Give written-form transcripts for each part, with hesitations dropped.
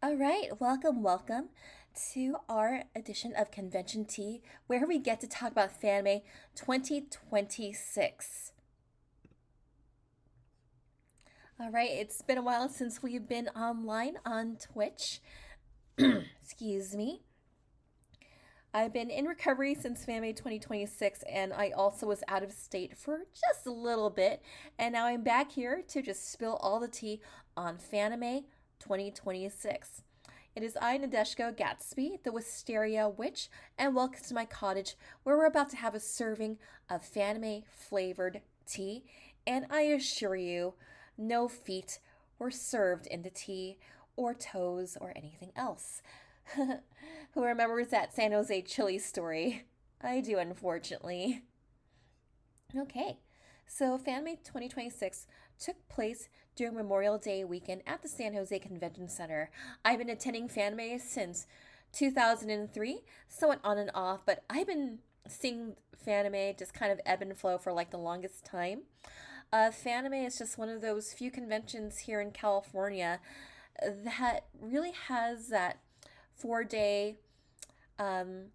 All right, welcome to our edition of Convention Tea, where we get to talk about Fanime 2026. All right, it's been a while since we've been online on Twitch. Excuse me. I've been in recovery since Fanime 2026, and I also was out of state for just a little bit, and now I'm back here to just spill all the tea on Fanime 2026. It is I, Nadeshko Gatsby, the Wisteria Witch, and welcome to my cottage where we're about to have a serving of Fanime flavored tea. And I assure you, no feet were served in the tea, or toes, or anything else. Who remembers that San Jose chili story? I do, unfortunately. Okay, so Fanime 2026 took place during Memorial Day weekend at the San Jose Convention Center. I've been attending Fanime since 2003, somewhat on and off, but I've been seeing Fanime just kind of ebb and flow for like the longest time. Fanime is just one of those few conventions here in California that really has that 4 day um,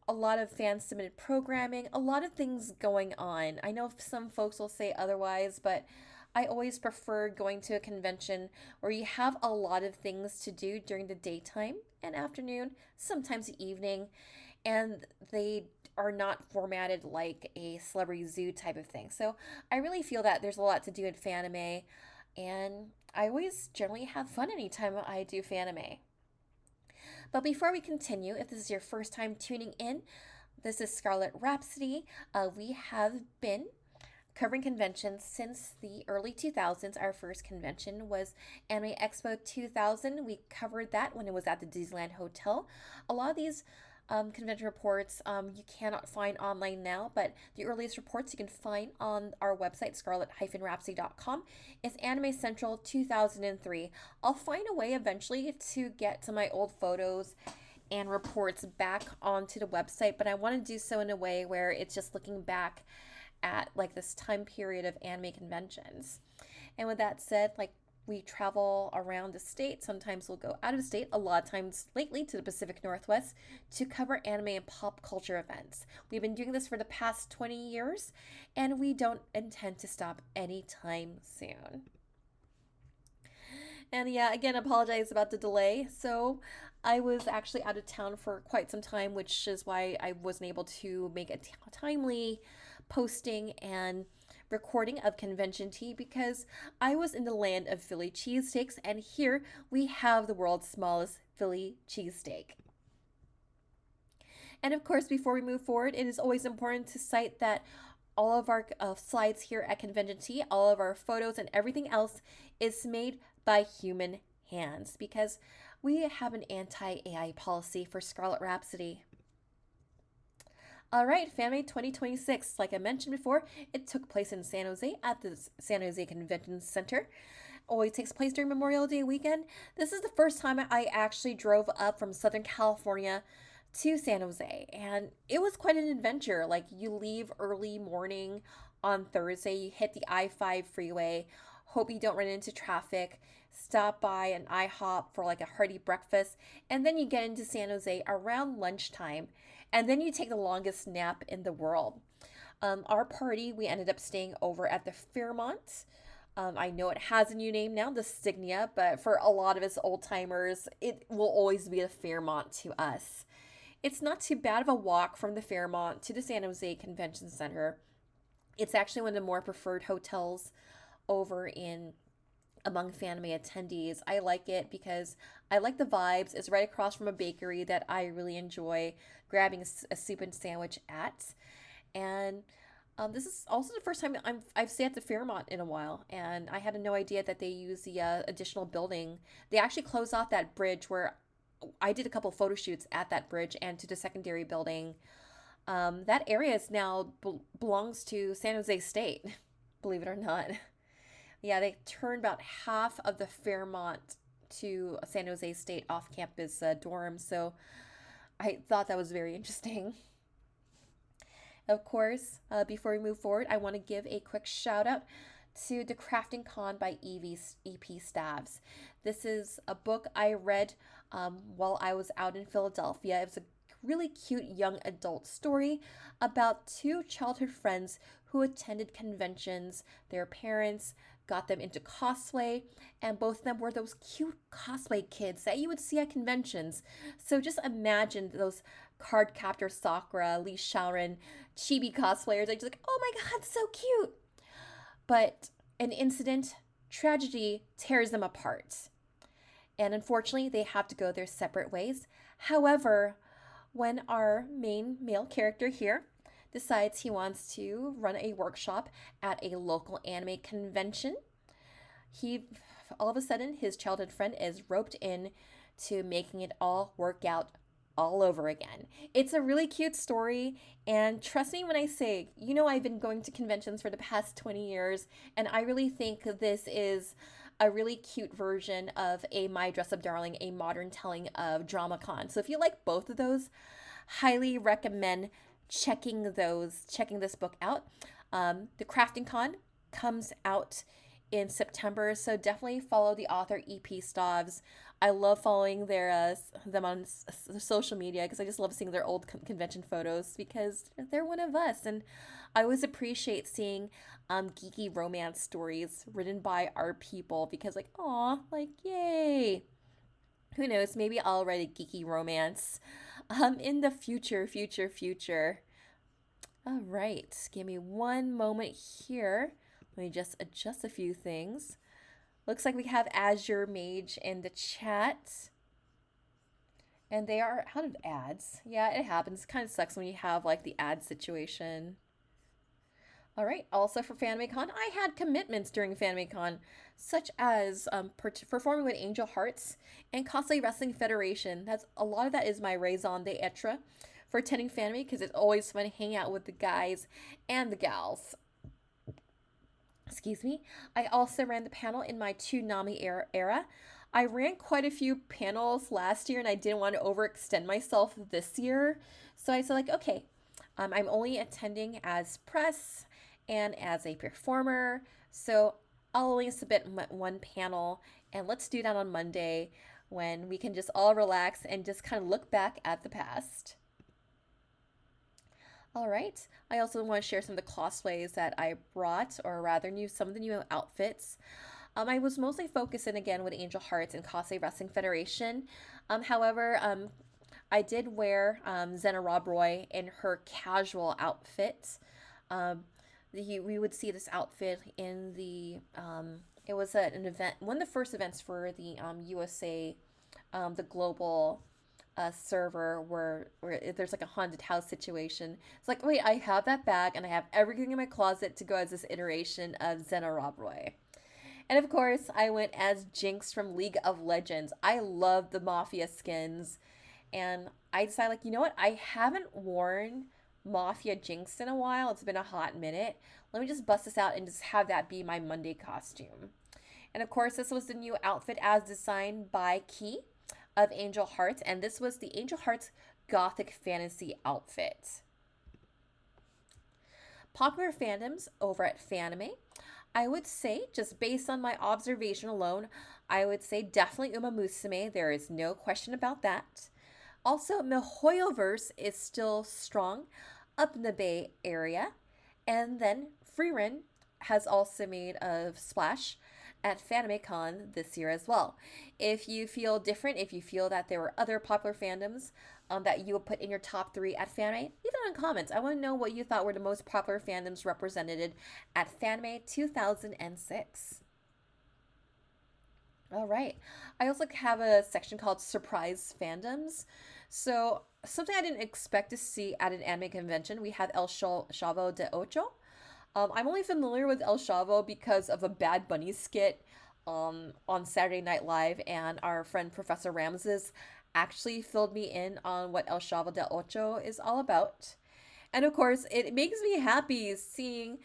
a lot of fan submitted programming, a lot of things going on. I know some folks will say otherwise, but I always prefer going to a convention where you have a lot of things to do during the daytime and afternoon, sometimes the evening, and they are not formatted like a celebrity zoo type of thing. So I really feel that there's a lot to do in Fanime, and I always generally have fun anytime I do Fanime. But before we continue, if this is your first time tuning in, this is Scarlet Rhapsody. We have been covering conventions since the early 2000s. Our first convention was Anime Expo 2000. We covered that when it was at the Disneyland Hotel. A lot of these convention reports you cannot find online now, but the earliest reports you can find on our website, scarlet-rhapsody.com, is Anime Central 2003. I'll find a way eventually to get to my old photos and reports back onto the website, but I want to do so in a way where it's just looking back at like this time period of anime conventions. And with that said, like we travel around the state. Sometimes we'll go out of state, a lot of times lately to the Pacific Northwest, to cover anime and pop culture events. We've been doing this for the past 20 years, and we don't intend to stop anytime soon. And yeah, again, apologize about the delay. So I was actually out of town for quite some time, which is why I wasn't able to make a timely posting and recording of Convention Tea because I was in the land of Philly cheesesteaks, and here we have the world's smallest Philly cheesesteak. And of course, before we move forward, it is always important to cite that all of our slides here at Convention Tea, all of our photos and everything else is made by human hands because we have an anti-AI policy for Scarlet Rhapsody. All right, Fanime 2026. Like I mentioned before, it took place in San Jose at the San Jose Convention Center. Always takes place during Memorial Day weekend. This is the first time I actually drove up from Southern California to San Jose, and it was quite an adventure. Like, you leave early morning on Thursday, you hit the I-5 freeway, hope you don't run into traffic, stop by an IHOP for like a hearty breakfast, and then you get into San Jose around lunchtime, and then you take the longest nap in the world. Our party, we ended up staying over at the Fairmont. I know it has a new name now, the Signia, but for a lot of us old timers, it will always be the Fairmont to us. It's not too bad of a walk from the Fairmont to the San Jose Convention Center. It's actually one of the more preferred hotels over in among Fanime attendees. I like it because I like the vibes. It's right across from a bakery that I really enjoy grabbing a soup and sandwich at. And this is also the first time I've stayed at the Fairmont in a while, and I had no idea that they use the additional building. They actually closed off that bridge where I did a couple photo shoots at that bridge and to the secondary building. That area is now belongs to San Jose State, believe it or not. Yeah, they turned about half of the Fairmont to San Jose State off-campus dorms, so I thought that was very interesting. Of course, before we move forward, I want to give a quick shout out to The Crafting Con by EP Stavs. This is a book I read while I was out in Philadelphia. It was a really cute young adult story about two childhood friends who attended conventions. Their parents got them into cosplay, and both of them were those cute cosplay kids that you would see at conventions. So just imagine those card captor Sakura, Lee Shaoran, chibi cosplayers. I just like, oh my god, so cute. But an incident, tragedy tears them apart. And unfortunately, they have to go their separate ways. However, when our main male character here decides he wants to run a workshop at a local anime convention, he all of a sudden his childhood friend is roped in to making it all work out all over again. It's a really cute story, and trust me when I say, I've been going to conventions for the past 20 years, and I really think this is a really cute version of a My Dress Up Darling, a modern telling of DramaCon. So if you like both of those, highly recommend checking this book out. The Crafting Con comes out in September, so definitely follow the author EP Stavs. I love following them on social media because I just love seeing their old convention photos because they're one of us, and I always appreciate seeing geeky romance stories written by our people because yay. Who knows, maybe I'll write a geeky romance in the future. All right, give me one moment here. Let me just adjust a few things. Looks like we have Azure Mage in the chat. And they are out of ads. Yeah, it happens. It kind of sucks when you have the ad situation. All right, also for Fanime Con, I had commitments during Fanime Con, such as performing with Angel Hearts and Cosplay Wrestling Federation. A lot of that is my raison d'etre for attending Fanime because it's always fun to hang out with the guys and the gals. Excuse me. I also ran the panel in my Toonami era. I ran quite a few panels last year and I didn't want to overextend myself this year. So I said okay, I'm only attending as press and as a performer. So I'll only submit one panel, and let's do that on Monday when we can just all relax and just kind of look back at the past. All right. I also want to share some of the cosplays that I brought, or rather some of the new outfits. I was mostly focusing again with Angel Hearts and Cosplay Wrestling Federation. However, I did wear Zena Robroy in her casual outfit. We would see this outfit in the it was an event, one of the first events for the USA, the global server where there's a haunted house situation. It's wait, I have that bag and I have everything in my closet to go as this iteration of Zena Robroy. And of course, I went as Jinx from League of Legends. I love the Mafia skins. And I decided, you know what? I haven't worn Mafia Jinx in a while. It's been a hot minute. Let me just bust this out and just have that be my Monday costume. And of course, this was the new outfit as designed by Key of Angel Hearts. And this was the Angel Hearts Gothic Fantasy outfit. Popular fandoms over at Fanime. I would say, just based on my observation alone, I would say definitely Uma Musume. There is no question about that. Also, Mihoyoverse is still strong up in the Bay Area. And then Frieren has also made a splash at Fanime Con this year as well. If you feel different, if you feel that there were other popular fandoms that you would put in your top 3 at Fanime, leave it in comments. I want to know what you thought were the most popular fandoms represented at Fanime 2006. All right. I also have a section called Surprise Fandoms. So, something I didn't expect to see at an anime convention, we have El Chavo de Ocho. I'm only familiar with El Chavo because of a Bad Bunny skit on Saturday Night Live, and our friend Professor Ramses actually filled me in on what El Chavo de Ocho is all about. And of course, it makes me happy seeing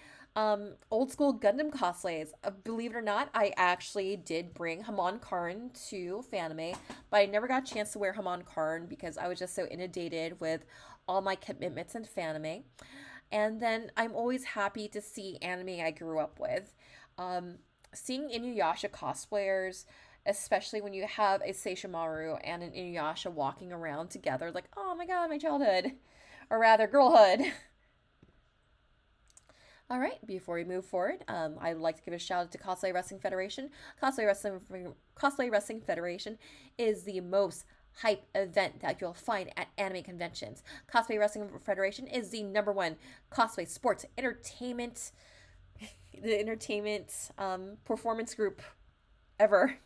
old school Gundam cosplays. Believe it or not, I actually did bring Hamon Karn to Fanime, but I never got a chance to wear Hamon Karn because I was just so inundated with all my commitments in Fanime. And then I'm always happy to see anime I grew up with. Um, Seeing Inuyasha cosplayers, especially when you have a Seishimaru and an Inuyasha walking around together, like, oh my god, my childhood, or rather, girlhood. All right, before we move forward, I'd like to give a shout out to Cosplay Wrestling Federation. Cosplay Wrestling Federation is the most hype event that you'll find at anime conventions. Cosplay Wrestling Federation is the number one cosplay sports entertainment, the entertainment performance group ever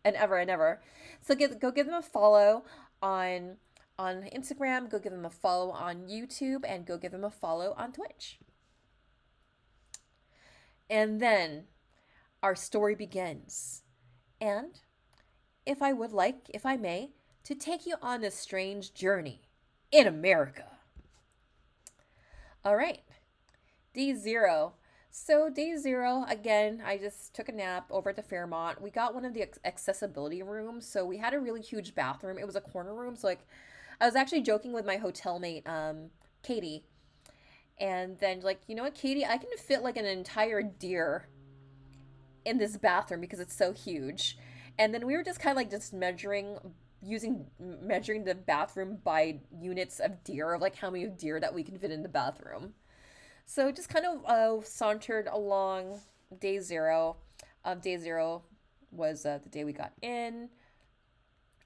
and ever and ever. So go give them a follow on Instagram. Go give them a follow on YouTube, and go give them a follow on Twitch. And then our story begins. And if I may, to take you on a strange journey in America. All right, day zero. So, day zero, again, I just took a nap over at the Fairmont. We got one of the accessibility rooms. So, we had a really huge bathroom. It was a corner room. So, like, I was actually joking with my hotel mate, Katie. And then, like, you know what, Katie, I can fit like an entire deer in this bathroom because it's so huge. And then we were just kind of like just measuring the bathroom by units of deer, of like how many deer that we can fit in the bathroom. So just kind of sauntered along day zero. Day zero was the day we got in.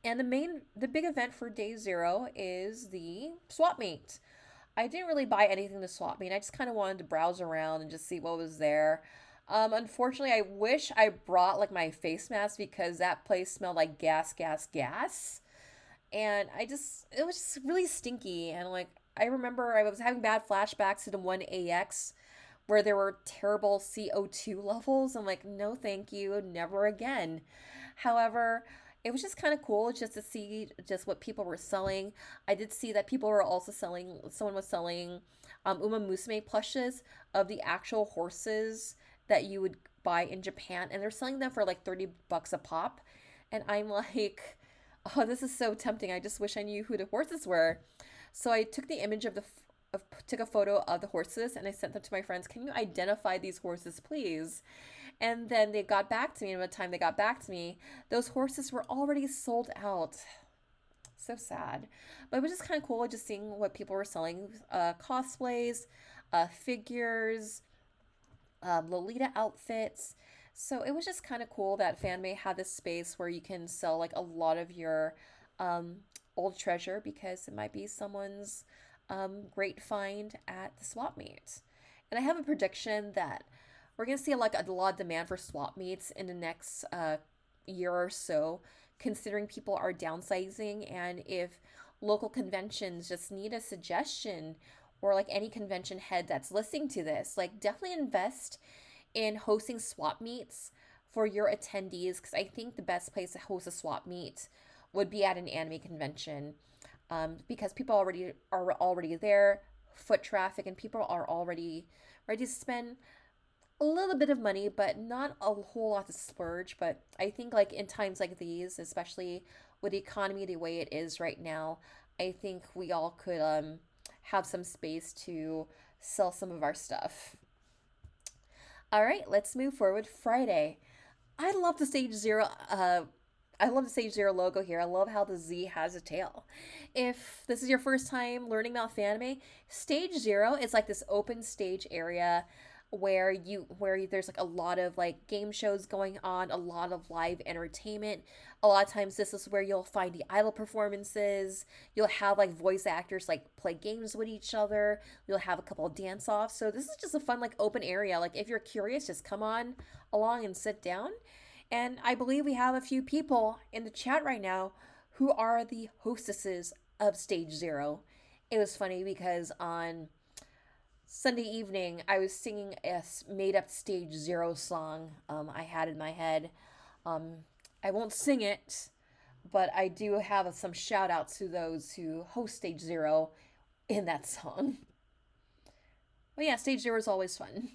And the big event for day zero is the swap meet. I didn't really buy anything to swap meet. I just kind of wanted to browse around and just see what was there. Unfortunately, I wish I brought like my face mask because that place smelled like gas, gas, gas. And it was just really stinky. And like, I remember I was having bad flashbacks to the 1AX where there were terrible CO2 levels. I'm like, no, thank you, never again. However, it was just kind of cool just to see just what people were selling. I did see that people were also selling, someone was selling Uma Musume plushes of the actual horses that you would buy in Japan, and they're selling them for like $30 a pop. And I'm like, oh, this is so tempting. I just wish I knew who the horses were. So I took the image of took a photo of the horses and I sent them to my friends. Can you identify these horses, please? And then they got back to me, and by the time they got back to me, those horses were already sold out. So sad. But it was just kind of cool just seeing what people were selling, cosplays, figures, Lolita outfits. So it was just kind of cool that Fanmade had this space where you can sell like a lot of your um, old treasure because it might be someone's great find at the swap meet. And I have a prediction that we're gonna see like a lot of demand for swap meets in the next year or so, considering people are downsizing, and if local conventions just need a suggestion, or like any convention head that's listening to this, like definitely invest in hosting swap meets for your attendees, because I think the best place to host a swap meet would be at an anime convention, because people already there, foot traffic, and people are already ready to spend a little bit of money, but not a whole lot to splurge. But I think like in times like these, especially with the economy the way it is right now, I think we all could have some space to sell some of our stuff. All right, let's move forward. Friday. I love the Stage Zero. I love the Stage Zero logo here. I love how the Z has a tail. If this is your first time learning about Fanime, Stage Zero is like this open stage area where there's like a lot of like game shows going on, a lot of live entertainment. A lot of times this is where you'll find the idol performances. You'll have like voice actors like play games with each other. You'll have a couple of dance offs. So this is just a fun like open area. Like if you're curious, just come on along and sit down. And I believe we have a few people in the chat right now who are the hostesses of Stage Zero. It was funny because on Sunday evening, I was singing a made up Stage Zero song I had in my head. Um, I won't sing it, but I do have some shout outs to those who host Stage Zero in that song. But yeah, Stage Zero is always fun.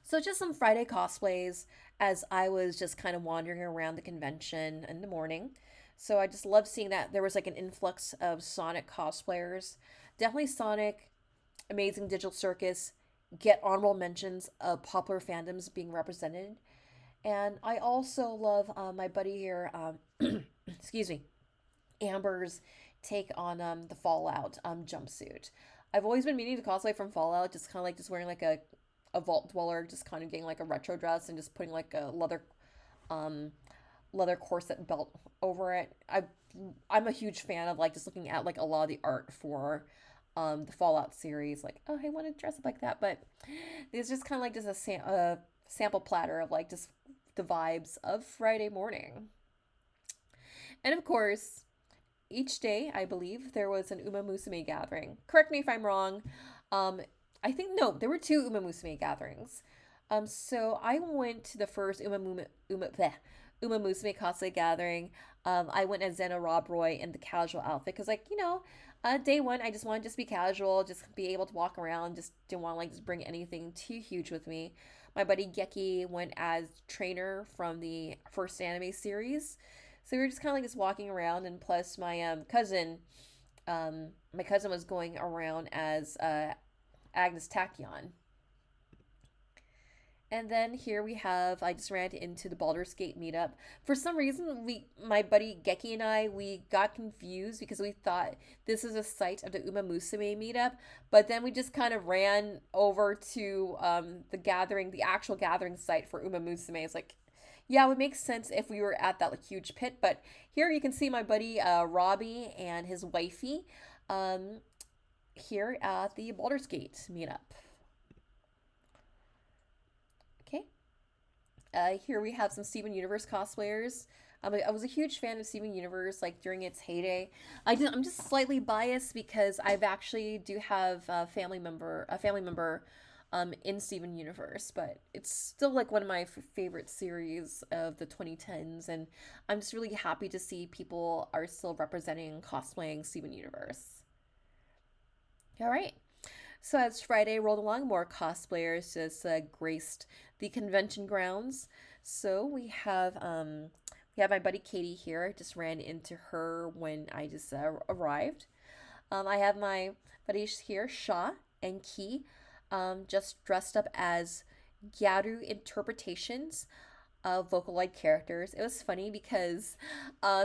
So just some Friday cosplays as I was just kind of wandering around the convention in the morning. So I just love seeing that there was like an influx of Sonic cosplayers. Definitely Sonic, Amazing Digital Circus, get honorable mentions of popular fandoms being represented. And I also love my buddy here, excuse me, Amber's take on the Fallout jumpsuit. I've always been meaning to cosplay from Fallout, just kind of like just wearing like a vault dweller, just kind of getting like a retro dress and just putting like a um leather corset belt over it. I'm a huge fan of like just looking at like a lot of the art for the Fallout series. Like, oh, I want to dress up like that, but it's just kind of like just a sample platter of like just the vibes of Friday morning. And of course, each day, I believe, there was an Uma Musume gathering. Correct me if I'm wrong. Um, I think, no, there were two Uma Musume gatherings. So I went to the first Uma Musume cosplay gathering. I went as Zeno Rob Roy in the casual outfit because, like, day one, I just wanted to just be casual, just be able to walk around, just didn't want to, like, just bring anything too huge with me. My buddy Geki went as trainer from the first anime series. So we were just kind of like just walking around, and plus my cousin was going around as Agnes Tachyon. And then here we have, I just ran into the Baldur's Gate meetup. For some reason, my buddy Geki and we got confused because we thought this was a site of the Uma Musume meetup. But then we just kind of ran over to the actual gathering site for Uma Musume. It's like, yeah, it would make sense if we were at that like huge pit. But here you can see my buddy Robbie and his wifey here at the Baldur's Gate meetup. Okay. Here we have some Steven Universe cosplayers. I was a huge fan of Steven Universe like during its heyday. I'm just slightly biased because I've actually do have a family member in Steven Universe, but it's still like one of my favorite series of the 2010s, and I'm just really happy to see people are still representing cosplaying Steven Universe. All right. So as Friday rolled along, more cosplayers just graced the convention grounds. So we have my buddy Katie here. I just ran into her when I just arrived. I have my buddies here, Shaw and Key, just dressed up as Gyaru interpretations of Vocaloid characters. It was funny because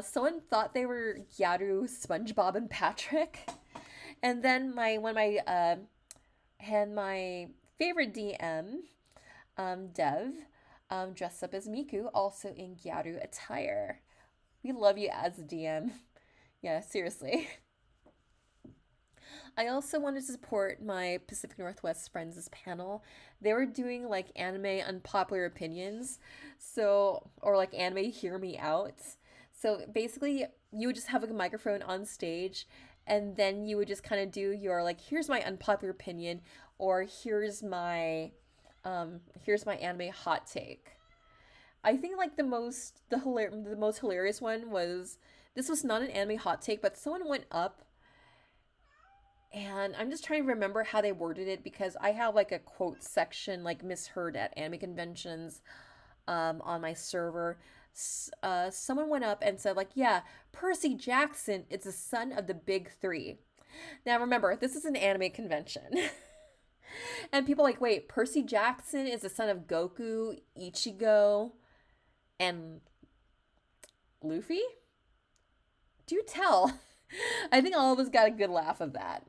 someone thought they were Gyaru, SpongeBob, and Patrick. And then my favorite DM, Dev, dressed up as Miku, also in Gyaru attire. We love you as a DM. Yeah, seriously. I also wanted to support my Pacific Northwest Friends' panel. They were doing like anime unpopular opinions, or like anime hear me out. So basically, you would just have a microphone on stage, and then you would just kind of do your like, here's my unpopular opinion, or here's my anime hot take. I think like the most hilarious one was, this was not an anime hot take, but someone went up, and I'm just trying to remember how they worded it because I have like a quote section like misheard at anime conventions on my server. Someone went up and said like, yeah, Percy Jackson is the son of the big three. Now remember, this is an anime convention. And people like, wait, Percy Jackson is the son of Goku, Ichigo, and Luffy? Do tell. I think all of us got a good laugh of that.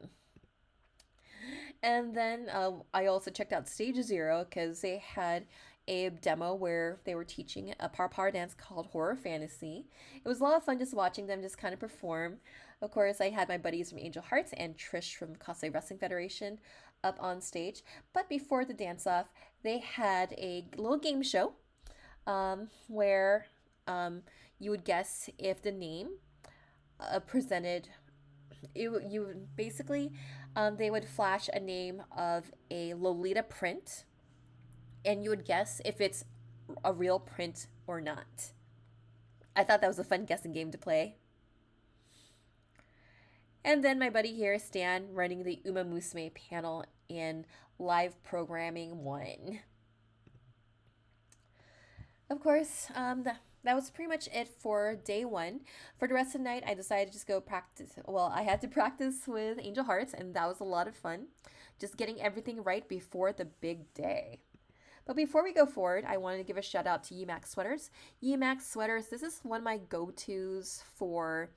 And then I also checked out Stage Zero because they had a demo where they were teaching a power dance called Horror Fantasy. It was a lot of fun just watching them just kind of perform. Of course, I had my buddies from Angel Hearts and Trish from Cosplay Wrestling Federation up on stage. But before the dance off, they had a little game show where you would guess if the name presented. You would basically, they would flash a name of a Lolita print, and you would guess if it's a real print or not. I thought that was a fun guessing game to play. And then my buddy here, Stan, running the Uma Musume panel in Live Programming 1. Of course, that was pretty much it for day one. For the rest of the night, I decided to just go practice. Well, I had to practice with Angel Hearts, and that was a lot of fun. just getting everything right before the big day. But before we go forward, I wanted to give a shout out to Emax Sweaters. Emax Sweaters, this is one of my go-tos for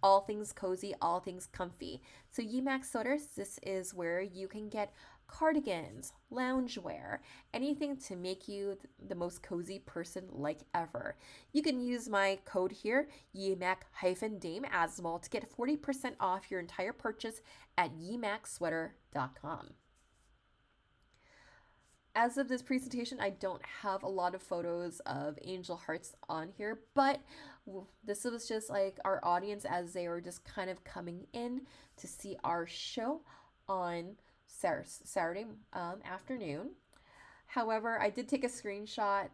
all things cozy, all things comfy. So Emax Sweaters, this is where you can get cardigans, loungewear, anything to make you the most cozy person like ever. You can use my code here, YEMAC-DAME as well, to get 40% off your entire purchase at yemacsweater.com. As of this presentation, I don't have a lot of photos of angel hearts on here, but this was just like our audience as they were just kind of coming in to see our show on Saturday afternoon. However, I did take a screenshot,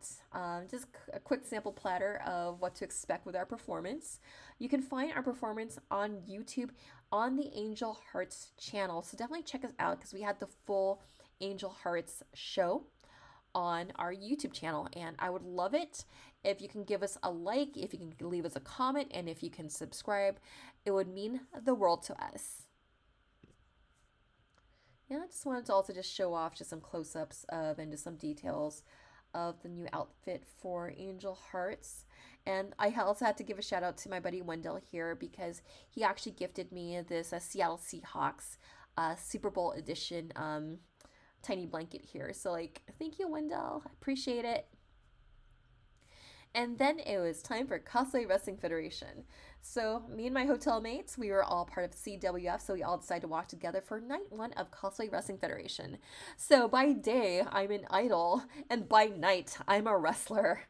just a quick sample platter of what to expect with our performance. You can find our performance on YouTube on the Angel Hearts channel, so definitely check us out because we had the full Angel Hearts show on our YouTube channel, and I would love it if you can give us a like, if you can leave us a comment, and if you can subscribe. It would mean the world to us. Yeah, I just wanted to also just show off just some close-ups of and just some details of the new outfit for Angel Hearts. And I also had to give a shout out to my buddy Wendell here because he actually gifted me this Seattle Seahawks Super Bowl edition tiny blanket here. So like, thank you, Wendell. I appreciate it. And then it was time for Cosplay Wrestling Federation. So me and my hotel mates, we were all part of CWF, so we all decided to walk together for night one of Cosplay Wrestling Federation. So by day, I'm an idol, and by night, I'm a wrestler.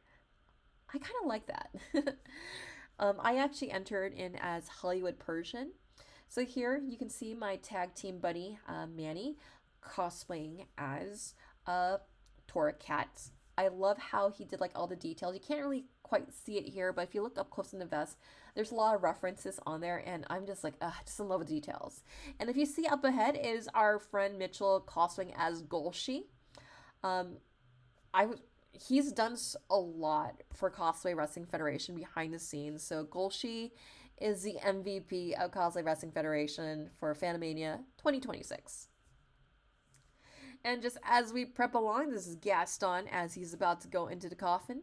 I kind of like that. I actually entered in as Hollywood Persian. So here you can see my tag team buddy, Manny, cosplaying as Tora Cat. I love how he did like all the details. You can't really quite see it here, but if you look up close in the vest, there's a lot of references on there, and I'm just like, just in love with details. And if you see up ahead is our friend Mitchell cosplaying as Golshi. He's done a lot for Cosplay Wrestling Federation behind the scenes. So Golshi is the MVP of Cosplay Wrestling Federation for Fanimania 2026. And just as we prep along, this is Gaston as he's about to go into the coffin.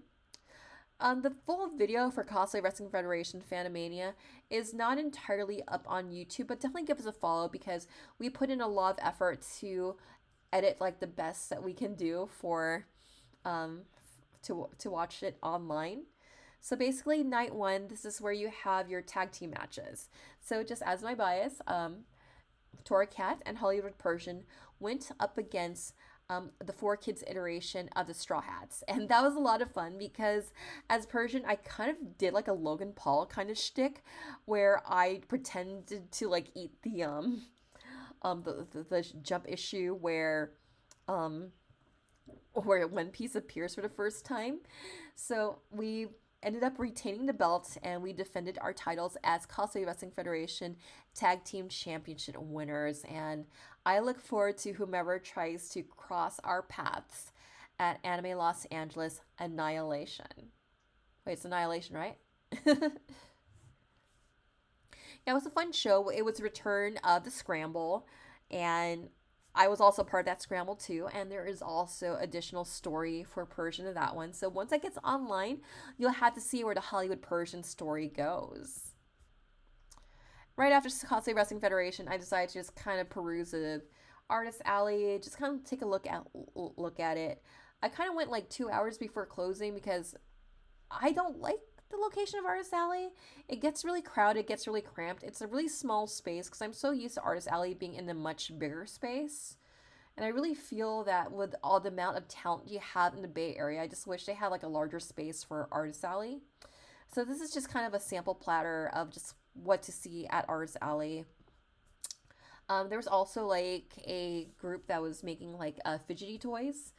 The full video for Cosplay Wrestling Federation Fanimania is not entirely up on YouTube, but definitely give us a follow because we put in a lot of effort to edit like the best that we can do for to watch it online. So basically, night one, this is where you have your tag team matches. So just as my bias, Tora Cat and Hollywood Persian went up against the Four Kids iteration of the Straw Hats. And that was a lot of fun because as Persian, I kind of did like a Logan Paul kind of shtick where I pretended to like eat the jump issue where One Piece appears for the first time. So we ended up retaining the belt and we defended our titles as Cosplay Wrestling Federation Tag Team Championship winners. And I look forward to whomever tries to cross our paths at Anime Los Angeles Annihilation. Wait, it's Annihilation, right? Yeah, it was a fun show. It was a return of the Scramble, and I was also part of that scramble too, and there is also additional story for Persian in that one. So once that gets online, you'll have to see where the Hollywood Persian story goes. Right after Cosplay Wrestling Federation, I decided to just kind of peruse the Artist Alley, just kind of take a look at it. I kind of went like 2 hours before closing because I don't like the location of Artist Alley. It gets really crowded, it gets really cramped. It's a really small space because I'm so used to Artist Alley being in a much bigger space. And I really feel that with all the amount of talent you have in the Bay Area, I just wish they had like a larger space for Artist Alley. So this is just kind of a sample platter of just what to see at Artist Alley. There was also like a group that was making like fidgety toys.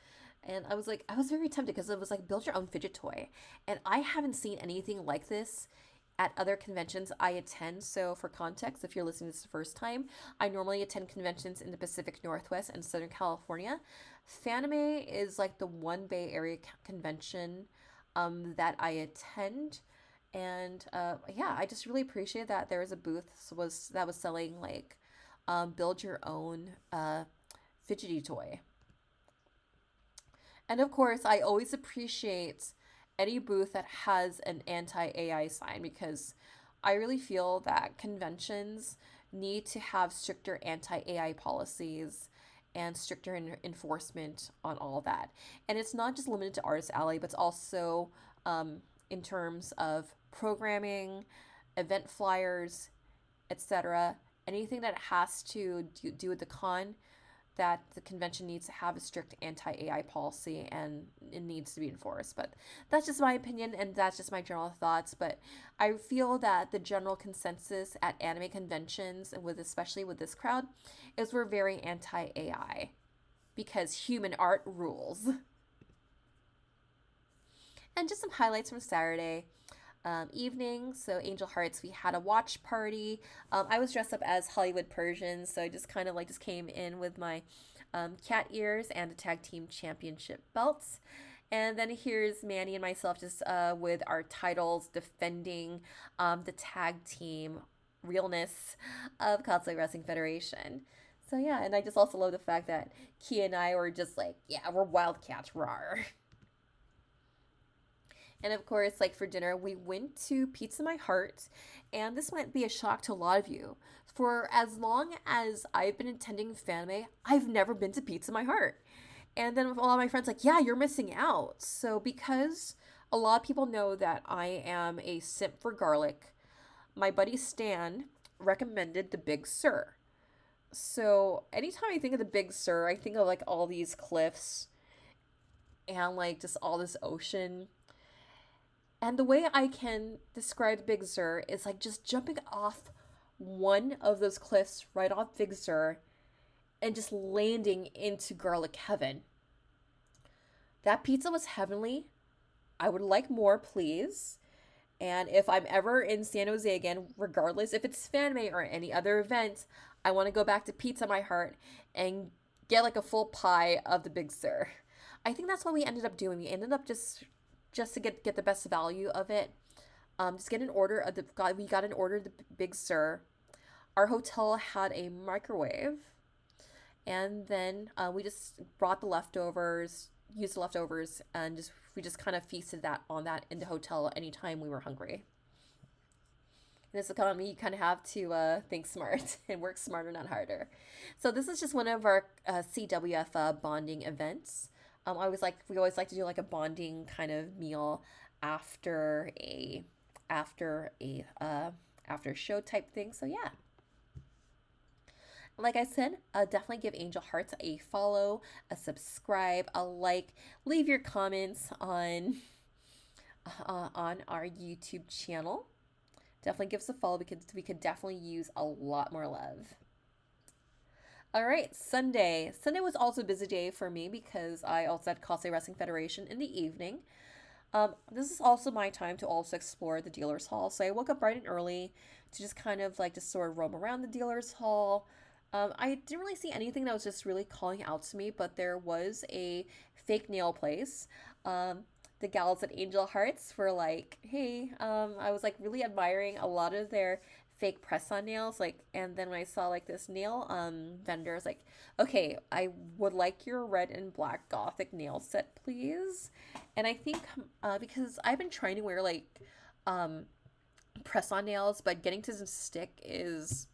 And I was very tempted because it was like, build your own fidget toy. And I haven't seen anything like this at other conventions I attend. So for context, if you're listening to this the first time, I normally attend conventions in the Pacific Northwest and Southern California. Fanime is like the one Bay Area convention that I attend. And yeah, I just really appreciate that there was a booth that was selling like build your own fidgety toy. And of course, I always appreciate any booth that has an anti AI sign because I really feel that conventions need to have stricter anti AI policies and stricter enforcement on all that. And it's not just limited to Artist Alley, but it's also in terms of programming, event flyers, etc. Anything that has to do with the con, that the convention needs to have a strict anti-AI policy and it needs to be enforced. But that's just my opinion and that's just my general thoughts. But I feel that the general consensus at anime conventions, and with especially with this crowd, is we're very anti-AI because human art rules. And just some highlights from Saturday evening. So Angel Hearts, we had a watch party. I was dressed up as Hollywood Persian, so I just kind of like just came in with my cat ears and the tag team championship belts. And then here's Manny and myself just with our titles defending the tag team realness of Cosplay Wrestling Federation. So yeah, and I just also love the fact that Kia and I were just like, yeah, we're Wildcats, rawr. And of course, like for dinner, we went to Pizza My Heart. And this might be a shock to a lot of you. For as long as I've been attending Fanime, I've never been to Pizza My Heart. And then a lot of my friends like, yeah, you're missing out. So because a lot of people know that I am a simp for garlic, my buddy Stan recommended the Big Sur. So anytime I think of the Big Sur, I think of like all these cliffs and like just all this ocean. And the way I can describe Big Sur is like just jumping off one of those cliffs right off Big Sur and just landing into garlic heaven. That pizza was heavenly. I would like more, please. And if I'm ever in San Jose again, regardless if it's Fanime or any other event, I want to go back to Pizza My Heart and get like a full pie of the Big Sur. I think that's what we ended up doing. We ended up just to get the best value of it. Just get an order of the we got an order of the Big Sur. Our hotel had a microwave, and then we just brought the leftovers, used the leftovers, and we just kind of feasted that on that in the hotel anytime we were hungry. In this economy, you kind of have to think smart and work smarter, not harder. So this is just one of our CWF bonding events. We always like to do like a bonding kind of meal after after show type thing. So yeah. Like I said, definitely give Angel Hearts a follow, a subscribe, a like, leave your comments on our YouTube channel. Definitely give us a follow because we could definitely use a lot more love. All right, Sunday. Sunday was also a busy day for me because I also had Cosplay Wrestling Federation in the evening. This is also my time to also explore the dealer's hall. So I woke up bright and early to just kind of like just sort of roam around the dealer's hall. I didn't really see anything that was just really calling out to me, but there was a fake nail place. The gals at Angel Hearts were like, hey, I was like really admiring a lot of their fake press-on nails, like, and then when I saw like this nail vendor, I was like, okay, I would like your red and black gothic nail set, please. And I think because I've been trying to wear like press-on nails, but getting to some stick is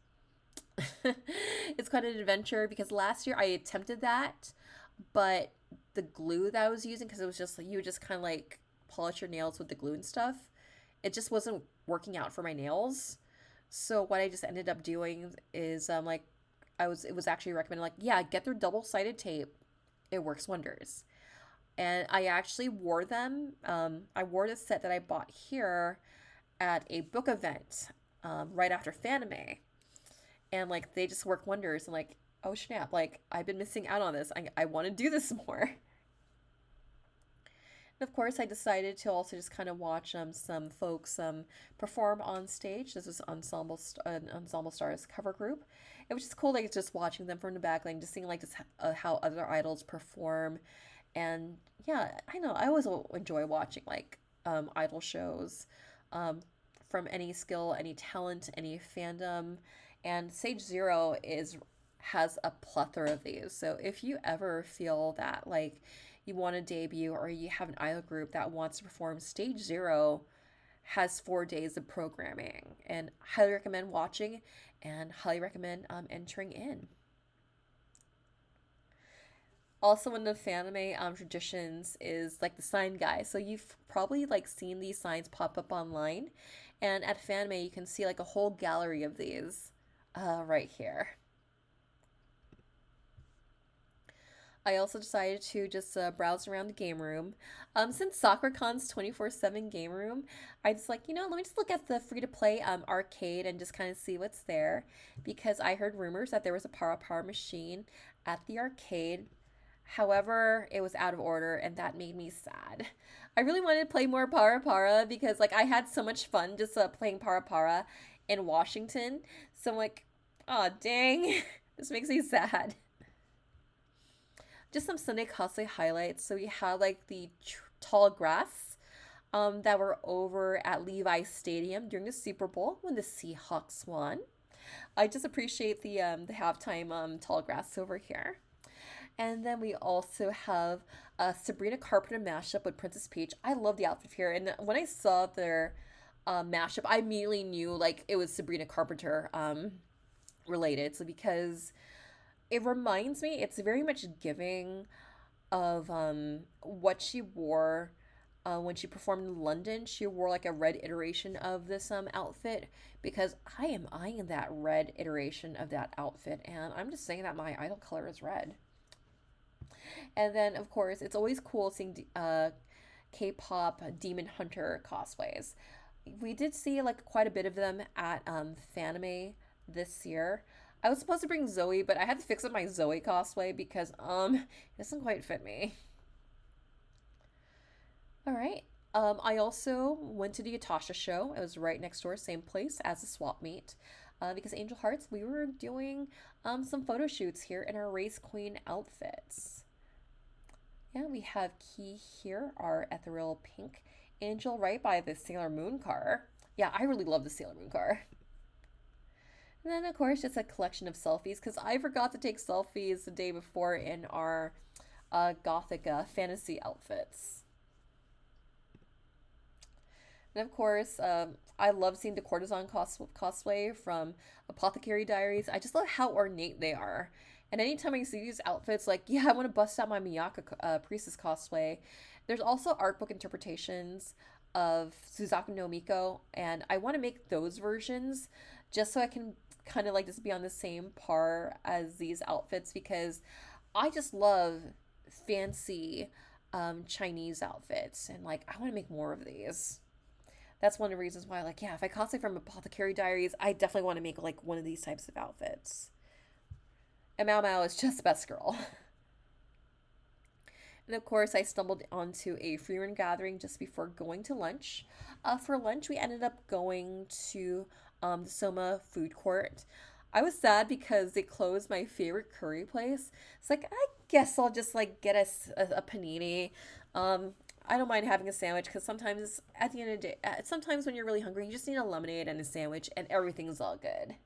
it's quite an adventure because last year I attempted that, but the glue that I was using, because it was just like you would just kind of like polish your nails with the glue and stuff, it just wasn't working out for my nails. So what I just ended up doing is like it was actually recommended like, yeah, get their double-sided tape. It works wonders. And I actually wore them. I wore the set that I bought here at a book event right after Fanime. And like they just work wonders and like, oh snap, like I've been missing out on this. I want to do this more. And of course, I decided to also just kind of watch some folks perform on stage. This was Ensemble Stars cover group. It was just cool, like just watching them from the back, like just seeing like just how other idols perform. And yeah, I know I always enjoy watching like idol shows from any skill, any talent, any fandom. And Sage Zero is has a plethora of these. So if you ever feel that like you want to debut or you have an idol group that wants to perform, Stage Zero has 4 days of programming, and highly recommend watching and highly recommend entering in. Also, one of the Fanime traditions is like the sign guy. So you've probably like seen these signs pop up online, and at Fanime you can see like a whole gallery of these right here. I also decided to just browse around the game room. Since SoccerCon's 24/7 game room, I just like, let me just look at the free to play arcade and just kind of see what's there. Because I heard rumors that there was a Power machine at the arcade. However, it was out of order and that made me sad. I really wanted to play more Para because like I had so much fun just playing Para in Washington. So I'm like, oh dang, this makes me sad. Just some Sunday cosplay highlights. So we had like the tall grass that were over at Levi's Stadium during the Super Bowl when the Seahawks won. I just appreciate the halftime tall grass over here. And then we also have a Sabrina Carpenter mashup with Princess Peach. I love the outfit here, and when I saw their mashup, I immediately knew like it was Sabrina Carpenter related. So because it reminds me, it's very much giving of what she wore when she performed in London. She wore like a red iteration of this outfit because I am eyeing that red iteration of that outfit, and I'm just saying that my idol color is red. And then of course it's always cool seeing K-pop Demon Hunter cosplays. We did see like quite a bit of them at Fanime this year. I was supposed to bring Zoe, but I had to fix up my Zoe cosplay because it doesn't quite fit me. All right. I also went to the Atasha show. It was right next door, same place as the swap meet. Because Angel Hearts, we were doing some photo shoots here in our race queen outfits. Yeah, we have Key here, our ethereal pink angel, right by the Sailor Moon car. Yeah, I really love the Sailor Moon car. And then, of course, just a collection of selfies because I forgot to take selfies the day before in our gothic fantasy outfits. And of course, I love seeing the courtesan cosplay from Apothecary Diaries. I just love how ornate they are. And anytime I see these outfits, like, yeah, I want to bust out my Miyaka priestess cosplay. There's also art book interpretations of Suzaku no Miko, and I want to make those versions just so I can kind of like just be on the same par as these outfits because I just love fancy Chinese outfits, and like I want to make more of these. That's one of the reasons why, like, yeah, if I cosplay from Apothecary Diaries, I definitely want to make like one of these types of outfits. And Mao Mao is just the best girl. And of course, I stumbled onto a free run gathering just before going to lunch. For lunch, we ended up going to the Soma food court. I was sad because they closed my favorite curry place. It's like, I guess I'll just like get a panini. I don't mind having a sandwich because sometimes at the end of the day, sometimes when you're really hungry, you just need a lemonade and a sandwich and everything's all good.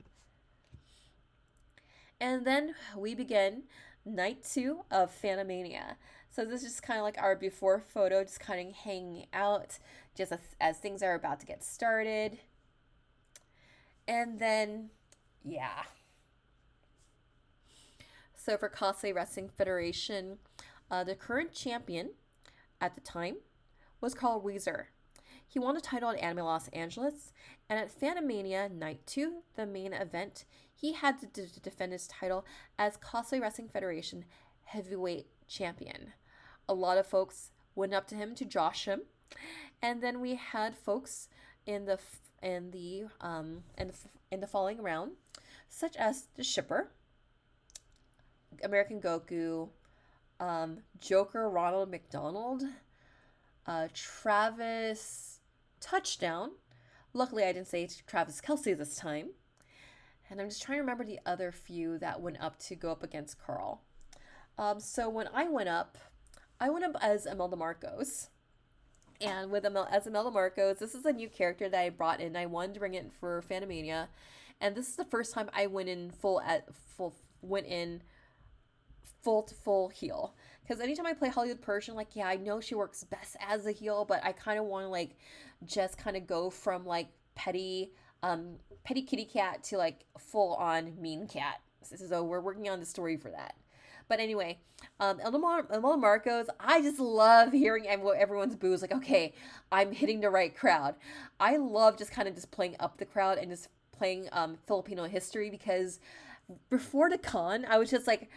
And then we begin night 2 of Phantomania. So this is just kind of like our before photo, just kind of hanging out just as things are about to get started. And then, yeah. So for Cosplay Wrestling Federation, the current champion at the time was called Weezer. He won a title at Anime Los Angeles, and at Phantomania Night 2, the main event, he had to defend his title as Cosplay Wrestling Federation Heavyweight Champion. A lot of folks went up to him to josh him, and then we had folks in the following round, such as the Shipper, American Goku, Joker Ronald McDonald, Travis Touchdown. Luckily, I didn't say Travis Kelsey this time. And I'm just trying to remember the other few that went up to go up against Carl. So when I went up as Imelda Marcos. And with as Imelda Marcos, this is a new character that I brought in. I wanted to bring it for Phantomania. And this is the first time I went in full went in full to full heel. Because anytime I play Hollywood Persian, like, yeah, I know she works best as a heel, but I kind of want to like just kind of go from like petty kitty cat to like full on mean cat. So we're working on the story for that. But anyway, Imelda Marcos, I just love hearing everyone's boos. Like, okay, I'm hitting the right crowd. I love just kind of just playing up the crowd and just playing Filipino history because before the con, I was just like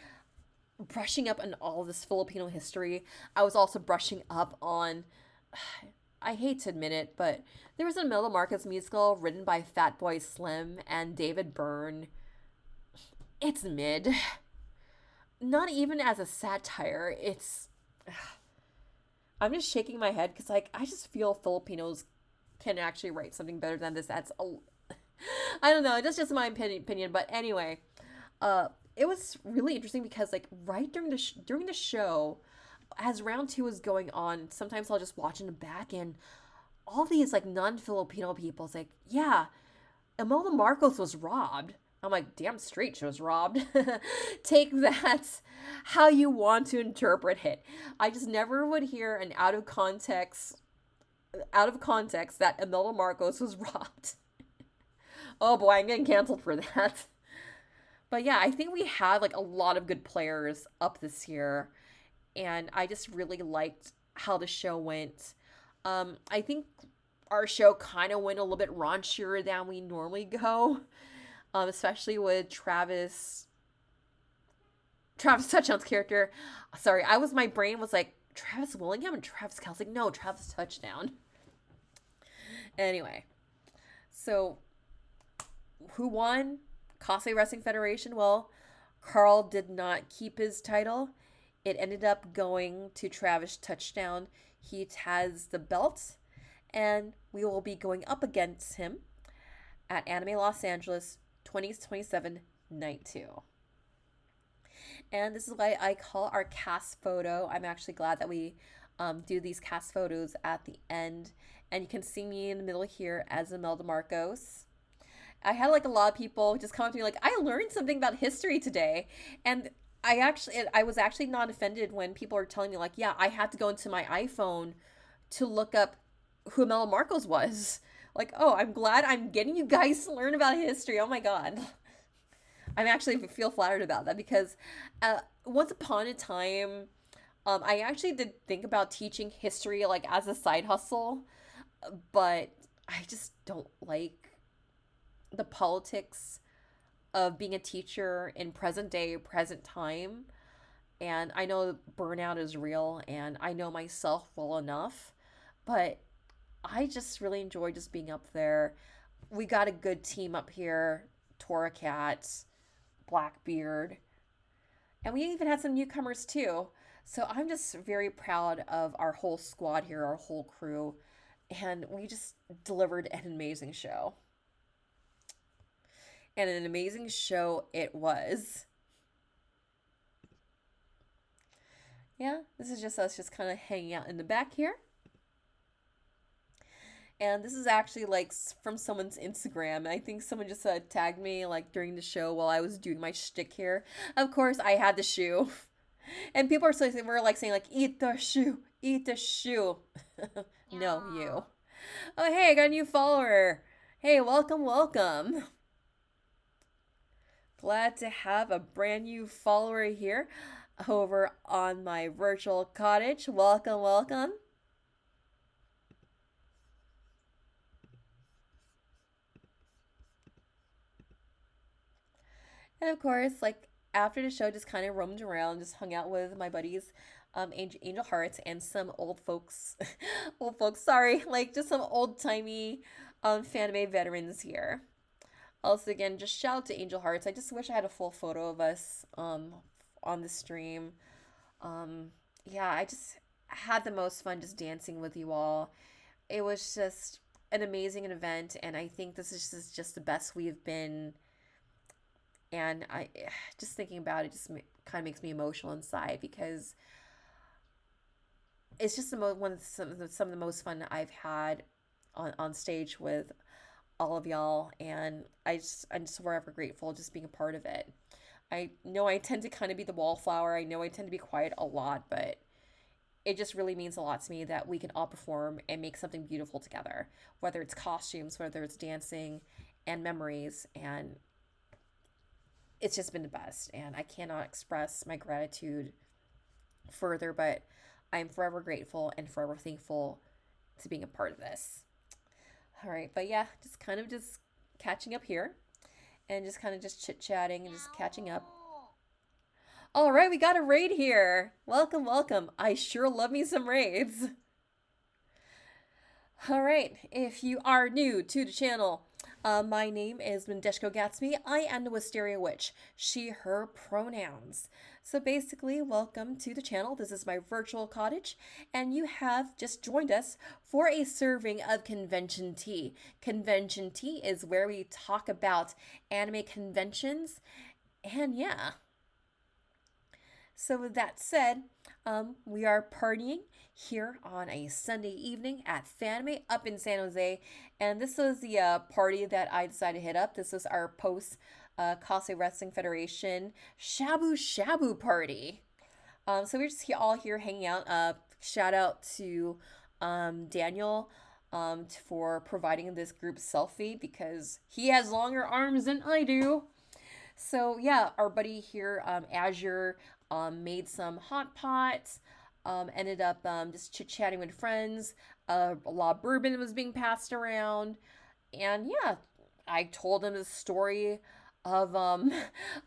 brushing up on all this Filipino history. I was also brushing up on, I hate to admit it, but there was a Imelda Marcos musical written by Fatboy Slim and David Byrne. It's mid. Not even as a satire. It's. I'm just shaking my head because, like, I just feel Filipinos can actually write something better than this. I don't know. That's just my opinion. But anyway, it was really interesting because, like, right during the show, as round two was going on, sometimes I'll just watch in the back and all these like non-Filipino people's like, yeah, Imelda Marcos was robbed. I'm like, damn straight she was robbed. Take that how you want to interpret it. I just never would hear an out of context that Imelda Marcos was robbed. Oh boy, I'm getting canceled for that. But yeah, I think we had like a lot of good players up this year, and I just really liked how the show went. I think our show kind of went a little bit raunchier than we normally go, especially with Travis Touchdown's character. Sorry, my brain was like Travis Willingham and Travis Kelce. No, Travis Touchdown. Anyway, so who won? Cosplay Wrestling Federation. Well, Carl did not keep his title. It ended up going to Travis Touchdown. He has the belt, and we will be going up against him at Anime Los Angeles 2027 Night 2. And this is why I call our cast photo. I'm actually glad that we do these cast photos at the end. And you can see me in the middle here as Imelda Marcos. I had like a lot of people just come up to me like, I learned something about history today. And I was actually not offended when people are telling me like, yeah, I had to go into my iPhone to look up who Imelda Marcos was. Like, oh, I'm glad I'm getting you guys to learn about history. Oh my God. I'm actually feel flattered about that because once upon a time, I actually did think about teaching history like as a side hustle, but I just don't like the politics of being a teacher in present day, present time. And I know burnout is real and I know myself well enough, but I just really enjoy just being up there. We got a good team up here. Tora Cat, Blackbeard, and we even had some newcomers too. So I'm just very proud of our whole squad here, our whole crew, and we just delivered an amazing show. And an amazing show it was. Yeah, this is just us just kind of hanging out in the back here. And this is actually like from someone's Instagram. I think someone just tagged me like during the show while I was doing my shtick here. Of course, I had the shoe, and people are were like saying like, "Eat the shoe, eat the shoe." No, you. Oh hey, I got a new follower. Hey, welcome, welcome. Glad to have a brand new follower here over on my virtual cottage. Welcome, welcome. And of course, like after the show, just kind of roamed around, just hung out with my buddies, Angel Hearts, and some old folks, old folks. Sorry, like just some old timey, Fanime veterans here. Also, again, just shout out to Angel Hearts. I just wish I had a full photo of us, on the stream. Yeah, I just had the most fun just dancing with you all. It was just an amazing event, and I think this is just the best we've been, and I just thinking about it just kind of makes me emotional inside because it's just some of the most fun I've had on stage with all of y'all, and I'm just forever grateful just being a part of it. I know I tend to kind of be the wallflower. I know I tend to be quiet a lot, but it just really means a lot to me that we can all perform and make something beautiful together, whether it's costumes, whether it's dancing and memories. And it's just been the best. And I cannot express my gratitude further, but I'm forever grateful and forever thankful to being a part of this. All right, but yeah, just kind of just catching up here and just kind of just chit chatting and just catching up. All right, we got a raid here. Welcome, welcome. I sure love me some raids. All right, if you are new to the channel, my name is Mendeshko Gatsby. I am the Wisteria Witch, she, her pronouns. So basically, welcome to the channel. This is my virtual cottage, and you have just joined us for a serving of convention tea. Convention tea is where we talk about anime conventions, and yeah. So with that said, we are partying here on a Sunday evening at Fanime up in San Jose. And this was the party that I decided to hit up. This was our post Cosplay Wrestling Federation Shabu Shabu party. So we're just all here hanging out. Shout out to Daniel for providing this group selfie because he has longer arms than I do. So yeah, our buddy here, Azure, made some hot pots. Ended up just chit chatting with friends. A lot of bourbon was being passed around, and yeah, I told them the story of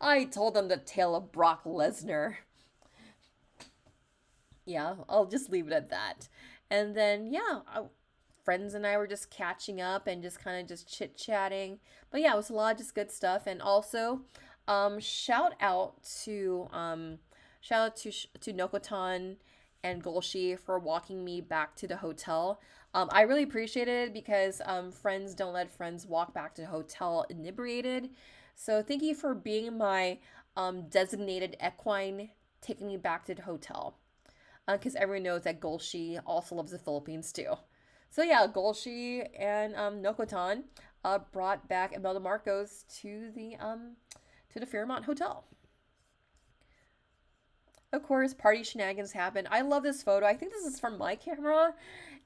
I told them the tale of Brock Lesnar. Yeah, I'll just leave it at that. And then yeah, friends and I were just catching up and just kind of just chit chatting. But yeah, it was a lot of just good stuff. And also, shout out to Nokotan and Golshi for walking me back to the hotel. I really appreciated it because friends don't let friends walk back to the hotel inebriated. So thank you for being my designated equine, taking me back to the hotel. Because everyone knows that Golshi also loves the Philippines too. So yeah, Golshi and Nokotan brought back Imelda Marcos to the Fairmont Hotel. Of course, party shenanigans happen. I love this photo. I think this is from my camera.